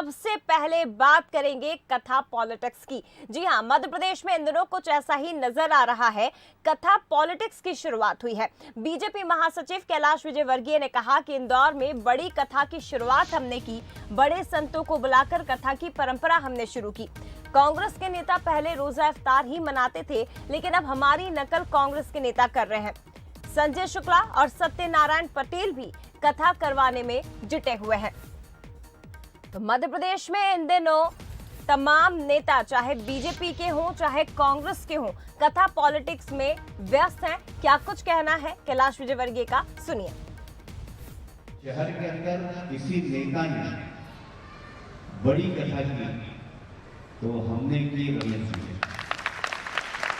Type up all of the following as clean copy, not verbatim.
सबसे पहले बात करेंगे कथा पॉलिटिक्स की। जी हां, मध्य प्रदेश में इन दिनों कुछ ऐसा ही नजर आ रहा है। कथा पॉलिटिक्स की शुरुआत हुई है। बीजेपी महासचिव कैलाश विजयवर्गीय ने कहा कि इंदौर में बड़ी कथा की शुरुआत हमने की, बड़े संतों को बुलाकर कथा की परंपरा हमने शुरू की। कांग्रेस के नेता पहले रोजा इफ्तार ही मनाते थे, लेकिन अब हमारी नकल कांग्रेस के नेता कर रहे हैं। संजय शुक्ला और सत्यनारायण पटेल भी कथा करवाने में जुटे हुए हैं। तो मध्य प्रदेश में इन दिनों तमाम नेता, चाहे बीजेपी के हों चाहे कांग्रेस के हों, कथा पॉलिटिक्स में व्यस्त हैं। क्या कुछ कहना है कैलाश विजयवर्गीय का, सुनिए। शहर के अंदर किसी नेता ने बड़ी कथा की तो हमने की रमेश जी।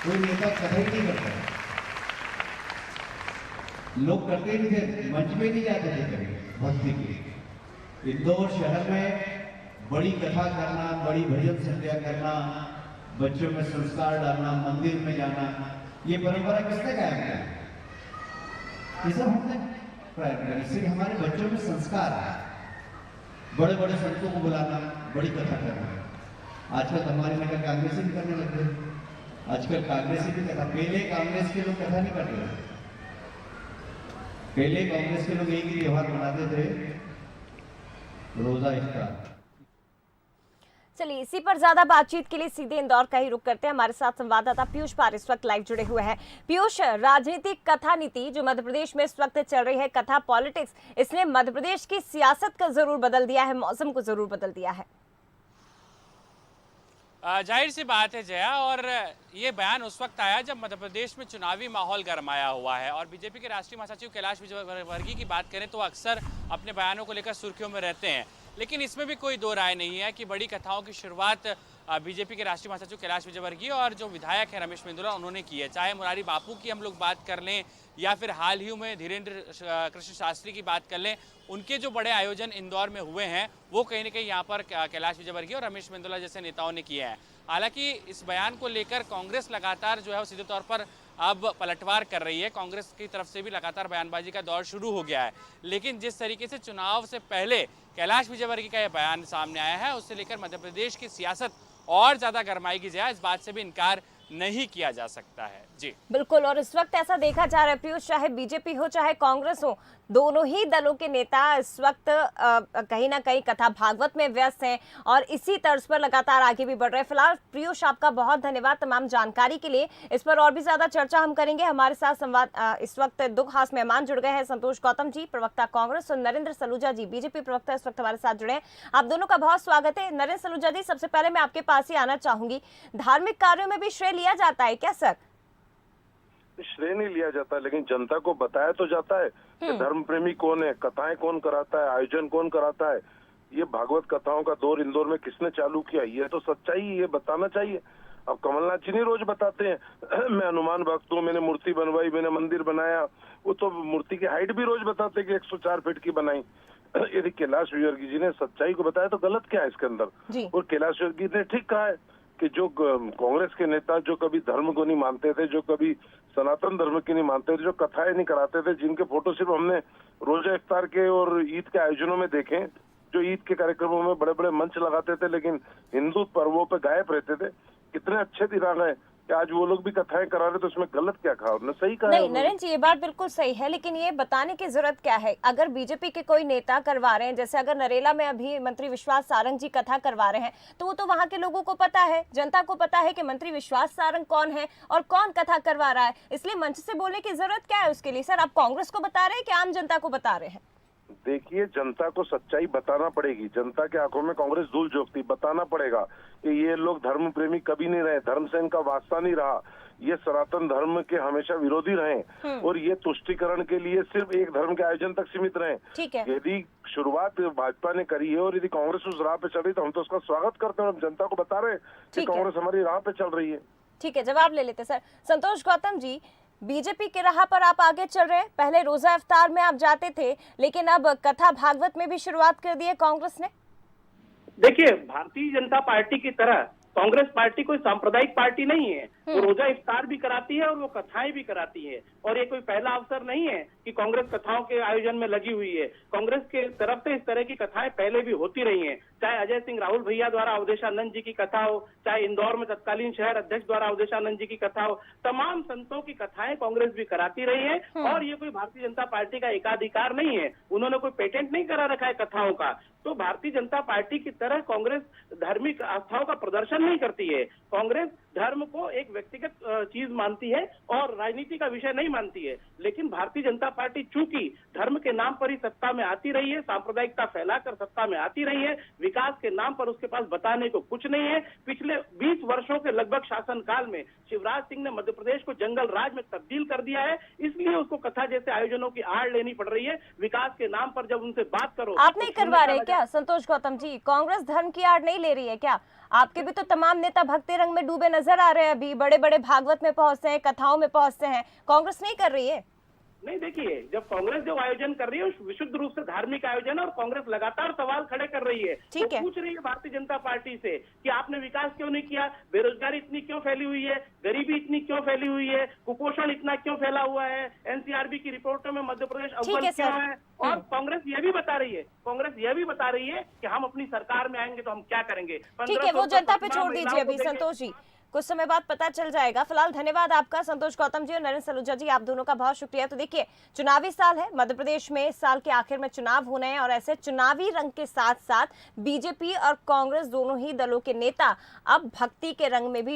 कोई नेता कथा ही नहीं करता, लोग करते ही थे, मंच में नहीं जाते थे कभी भक्ति के। इंदौर शहर में बड़ी कथा करना, बड़ी भजन संध्या करना, बच्चों में संस्कार डालना, मंदिर में जाना, ये परंपरा किसने कायम किया? ये सब हमने प्रारंभ किया। इससे हमारे बच्चों में संस्कार है। बड़े बड़े संतों को बुलाना, बड़ी कथा करना। आजकल हमारे नगर कांग्रेस भी करने लग गए। आजकल कांग्रेस भी कथा, पहले कांग्रेस के लोग कथा नहीं करते थे। पहले कांग्रेस के लोग एक ही त्योहार मनाते थे, रोजा इफ्तार। चलिए, इसी पर ज्यादा बातचीत के लिए सीधे इंदौर का ही रुख करते हैं। हमारे साथ संवाददाता पीयूष पार इस वक्त लाइव जुड़े हुए हैं। पीयूष, राजनीतिक कथा नीति जो मध्य प्रदेश में इस वक्त चल रही है, कथा पॉलिटिक्स, इसने मध्य प्रदेश की सियासत को जरूर बदल दिया है, मौसम को जरूर बदल दिया है। जाहिर सी बात है जया, और ये बयान उस वक्त आया जब मध्य प्रदेश में चुनावी माहौल गरमाया हुआ है। और बीजेपी के राष्ट्रीय महासचिव कैलाश विजयवर्गीय की बात करें तो अक्सर अपने बयानों को लेकर सुर्खियों में रहते हैं, लेकिन इसमें भी कोई दो राय नहीं है कि बड़ी कथाओं की शुरुआत बीजेपी के राष्ट्रीय महासचिव कैलाश विजयवर्गीय और जो विधायक है रमेश मेंदोला, उन्होंने की है। चाहे मुरारी बापू की हम लोग बात कर लें या फिर हाल ही में धीरेन्द्र कृष्ण शास्त्री की बात कर लें, उनके जो बड़े आयोजन इंदौर में हुए हैं वो कहीं ना कहीं यहाँ पर कैलाश विजयवर्गीय और रमेश मेंदोला जैसे नेताओं ने किए हैं। हालांकि इस बयान को लेकर कांग्रेस लगातार जो है वो सीधे तौर पर अब पलटवार कर रही है। कांग्रेस की तरफ से भी लगातार बयानबाजी का दौर शुरू हो गया है, लेकिन जिस तरीके से चुनाव से पहले कैलाश विजयवर्गीय का यह बयान सामने आया है, उससे लेकर मध्य प्रदेश की सियासत और ज्यादा गरमाएगी जाए, इस बात से भी इनकार नहीं किया जा सकता है। जी बिल्कुल, और इस वक्त ऐसा देखा जा रहा है पीयूष, चाहे बीजेपी हो चाहे कांग्रेस हो, दोनों ही दलों के नेता इस वक्त कहीं ना कहीं कथा भागवत में व्यस्त हैं और इसी तर्ज पर लगातार आगे भी बढ़ रहे हैं। फिलहाल पीयूष, आपका बहुत धन्यवाद तमाम जानकारी के लिए। इस पर और भी ज्यादा चर्चा हम करेंगे। हमारे साथ संवाद इस वक्त दो खास मेहमान जुड़ गए हैं, संतोष गौतम जी प्रवक्ता कांग्रेस और नरेंद्र सलूजा जी बीजेपी प्रवक्ता इस वक्त हमारे साथ जुड़े हैं। आप दोनों का बहुत स्वागत है। नरेंद्र सलूजा जी, सबसे पहले मैं आपके पास ही आना चाहूंगी, धार्मिक कार्यों में भी श्रेय लिया जाता है क्या सर? श्रेय नहीं लिया जाता, लेकिन जनता को बताया तो जाता है कि धर्म प्रेमी कौन है, कथाएं कौन कराता है, आयोजन कौन कराता है। ये भागवत कथाओं का दौर इंदौर में किसने चालू किया, ये तो सच्चाई, ये बताना चाहिए। अब कमलनाथ जी नहीं रोज बताते हैं मैं हनुमान भक्त हूँ, मैंने मूर्ति बनवाई, मैंने मंदिर बनाया, वो तो मूर्ति की हाइट भी रोज बताते कि 104 फीट की बनाई। यदि कैलाश विजयवर्गीय जी ने सच्चाई को बताया तो गलत क्या है इसके अंदर? और कैलाश विजयवर्गीय ने ठीक कहा है कि जो कांग्रेस के नेता जो कभी धर्म को नहीं मानते थे, जो कभी सनातन धर्म की नहीं मानते थे, जो कथाएं नहीं कराते थे, जिनके फोटो सिर्फ हमने रोजा इफ्तार के और ईद के आयोजनों में देखे, जो ईद के कार्यक्रमों में बड़े बड़े मंच लगाते थे लेकिन हिंदू पर्वों पे गायब रहते थे, कितने अच्छे दिन आ गए कि आज वो लोग भी कथाएं करा रहे, तो उसमें गलत क्या कहा उन्होंने? सही कहा नहीं नरेंद्र जी, ये बात बिल्कुल सही है, लेकिन ये बताने की जरूरत क्या है? अगर बीजेपी के कोई नेता करवा रहे हैं, जैसे अगर नरेला में अभी मंत्री विश्वास सारंग जी कथा करवा रहे हैं, तो वो तो वहां के लोगों को पता है, जनता को पता है कि मंत्री विश्वास सारंग कौन है और कौन कथा करवा रहा है। इसलिए मंच से बोलने की जरूरत क्या है उसके लिए? सर, आप कांग्रेस को बता रहे हैं कि आम जनता को बता रहे हैं? देखिए, जनता को सच्चाई बताना पड़ेगी। जनता के आंखों में कांग्रेस धूल झोंकती, बताना पड़ेगा कि ये लोग धर्म प्रेमी कभी नहीं रहे, धर्म से इनका वास्ता नहीं रहा, ये सनातन धर्म के हमेशा विरोधी रहे और ये तुष्टीकरण के लिए सिर्फ एक धर्म के आयोजन तक सीमित रहे। ठीक है। यदि शुरुआत भाजपा ने करी है और यदि कांग्रेस उस राह पे चल रही तो हम तो उसका स्वागत करते हैं। हम जनता को बता रहे हैं कि कांग्रेस हमारी राह पे चल रही है। ठीक है, जवाब ले लेते सर। संतोष गौतम जी, बीजेपी के राह पर आप आगे चल रहे हैं, पहले रोजा इफ्तार में आप जाते थे, लेकिन अब कथा भागवत में भी शुरुआत कर दी है कांग्रेस ने। देखिए, भारतीय जनता पार्टी की तरह कांग्रेस पार्टी कोई सांप्रदायिक पार्टी नहीं है। वो रोजा इफ्तार भी कराती है और वो कथाएं भी कराती है। और ये कोई पहला अवसर नहीं है कि कांग्रेस कथाओं के आयोजन में लगी हुई है। कांग्रेस के तरफ से इस तरह की कथाएं पहले भी होती रही हैं, चाहे अजय सिंह राहुल भैया द्वारा अवधेशानंद जी की कथा हो, चाहे इंदौर में तत्कालीन शहर अध्यक्ष द्वारा अवधेशानंद जी की कथा हो। तमाम संतों की कथाएं कांग्रेस भी कराती रही है। और ये कोई भारतीय जनता पार्टी का एकाधिकार नहीं है, उन्होंने कोई पेटेंट नहीं करा रखा है कथाओं का। तो भारतीय जनता पार्टी की तरह कांग्रेस धार्मिक आस्थाओं का प्रदर्शन नहीं करती है। कांग्रेस धर्म को एक व्यक्तिगत चीज मानती है और राजनीति का विषय नहीं मानती है। लेकिन भारतीय जनता पार्टी चूंकि धर्म के नाम पर ही सत्ता में आती रही है, सांप्रदायिकता फैलाकर सत्ता में आती रही है, विकास के नाम पर उसके पास बताने को कुछ नहीं है। पिछले 20 वर्षों के लगभग शासनकाल में शिवराज सिंह ने मध्य प्रदेश को जंगल राज में तब्दील कर दिया है, इसलिए उसको कथा जैसे आयोजनों की आड़ लेनी पड़ रही है। विकास के नाम पर जब उनसे बात करो, आप नहीं करवा रहे क्या संतोष गौतम जी? कांग्रेस धर्म की आड़ नहीं ले रही है क्या? आपके भी तो तमाम नेता भक्ति रंग में डूबे नजर आ रहे हैं, अभी बड़े बड़े भागवत में पहुंचते हैं, कथाओं में पहुंचते हैं। कांग्रेस नहीं कर रही है? नहीं, देखिए, जब कांग्रेस जो आयोजन कर रही है विशुद्ध रूप से धार्मिक आयोजन है और कांग्रेस लगातार सवाल खड़े कर रही है। ठीक है। पूछ रही है भारतीय जनता पार्टी से कि आपने विकास क्यों नहीं किया, बेरोजगारी इतनी क्यों फैली हुई है, गरीबी इतनी क्यों फैली हुई है, कुपोषण इतना क्यों फैला हुआ है, एनसीआरबी की रिपोर्टों में मध्य प्रदेश अव्वल क्यों है। और कांग्रेस ये भी बता रही है, कि हम अपनी सरकार में आएंगे तो हम क्या करेंगे। ठीक है, वो जनता पे छोड़ दीजिए अभी संतोष जी, कुछ समय बाद पता चल जाएगा। फिलहाल धन्यवाद आपका संतोष गौतम जी और नरेंद्र सलूजा जी, आप दोनों का बहुत शुक्रिया। तो देखिए, चुनावी साल है मध्य प्रदेश में, इस साल के आखिर में चुनाव होने हैं और ऐसे चुनावी रंग के साथ साथ बीजेपी और कांग्रेस दोनों ही दलों के नेता अब भक्ति के रंग में भी